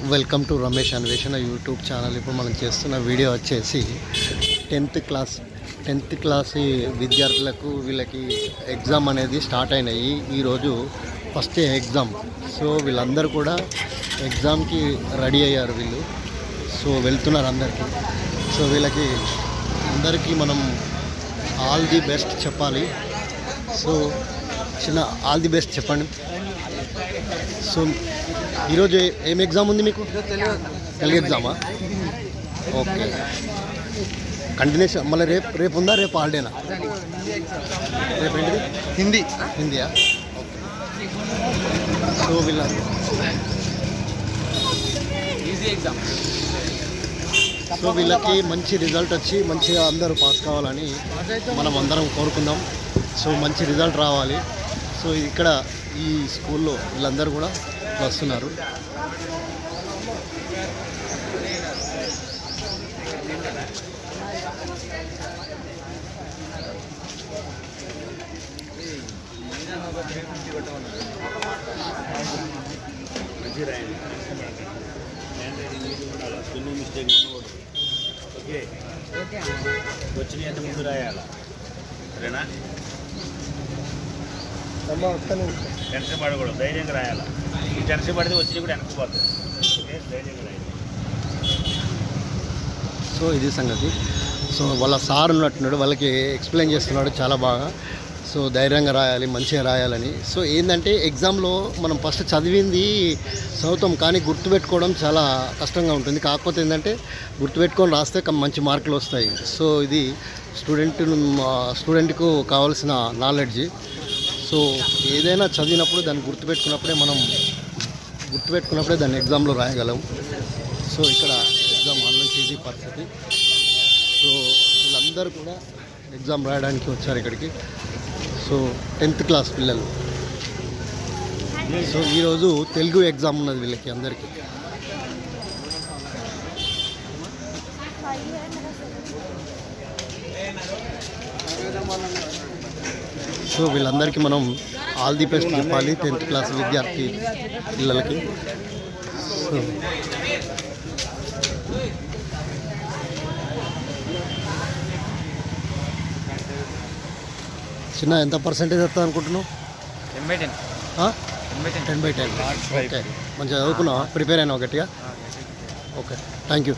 Welcome to Ramesh అన్వేషణ YouTube channel. ఇప్పుడు మనం చేస్తున్న వీడియో వచ్చేసి 10th క్లాస్ విద్యార్థులకు వీళ్ళకి ఎగ్జామ్ అనేది స్టార్ట్ అయినాయి. ఈరోజు ఫస్ట్ ఎగ్జామ్. సో వీళ్ళందరూ కూడా ఎగ్జామ్కి రెడీ అయ్యారు వీళ్ళు. సో వెళ్తున్నారు అందరికీ. సో వీళ్ళకి అందరికీ మనం ఆల్ ది బెస్ట్ చెప్పాలి. సో చిన్న ఆల్ ది బెస్ట్ చెప్పండి. సో ఈరోజు ఏం ఎగ్జామ్ ఉంది మీకు? తెలుగు ఎగ్జామా? ఓకే. కంటిన్యూషన్ మళ్ళీ రేపు ఉందా? రేపు హాలిడేనా? రేపు ఏంటిది? హిందీయా? సో వీళ్ళకి మంచి రిజల్ట్ వచ్చి మంచిగా అందరూ పాస్ కావాలని మనం అందరం కోరుకుందాం. సో మంచి రిజల్ట్ రావాలి. సో ఇక్కడ ఈ స్కూల్లో వీళ్ళందరూ కూడా వస్తున్నారు. వచ్చిన ఎంత ముందు రాయాలా? సరేనా? టెన్షన్ పడకూడదు, ధైర్యంగా రాయాలా. ఈ టెన్షన్ పడితే వచ్చి కూడా వెనకపోతుంది. ఓకే, ధైర్యంగా రాయాలి. సో ఇది సంగతి. సో వాళ్ళ సార్ ఉన్నట్టున్నాడు, వాళ్ళకి ఎక్స్ప్లెయిన్ చేస్తున్నాడు చాలా బాగా. సో ధైర్యంగా రాయాలి, మంచిగా రాయాలని. సో ఏంటంటే ఎగ్జామ్లో మనం ఫస్ట్ చదువుతాం, కానీ గుర్తుపెట్టుకోవడం చాలా కష్టంగా ఉంటుంది. కాకపోతే ఏంటంటే గుర్తుపెట్టుకొని రాస్తే మంచి మార్కులు వస్తాయి. సో ఇది స్టూడెంట్కు కావాల్సిన నాలెడ్జ్. సో ఏదైనా చదివినప్పుడు దాన్ని గుర్తుపెట్టుకున్నప్పుడే దాన్ని ఎగ్జామ్లో రాయగలం. సో ఇక్కడ ఎగ్జామ్ హాల్ నుంచి ఇది పరిస్థితి. సో వీళ్ళందరూ కూడా ఎగ్జామ్ రాయడానికి వచ్చారు ఇక్కడికి. సో 10th క్లాస్ పిల్లలు. సో ఈరోజు తెలుగు ఎగ్జామ్ ఉన్నది వీళ్ళకి అందరికీ. సో వీళ్ళందరికీ మనం ఆల్ ది బెస్ట్ చెప్పాలి 10th క్లాస్ విద్యార్థి పిల్లలకి. సో చిన్న ఎంత పర్సెంటేజ్ వస్తుంది అనుకుంటున్నావు? 10/10. ఓకే, మంచిగా చదువుకున్నావా? ప్రిపేర్ అయినావు గట్టిగా? Okay, thank you.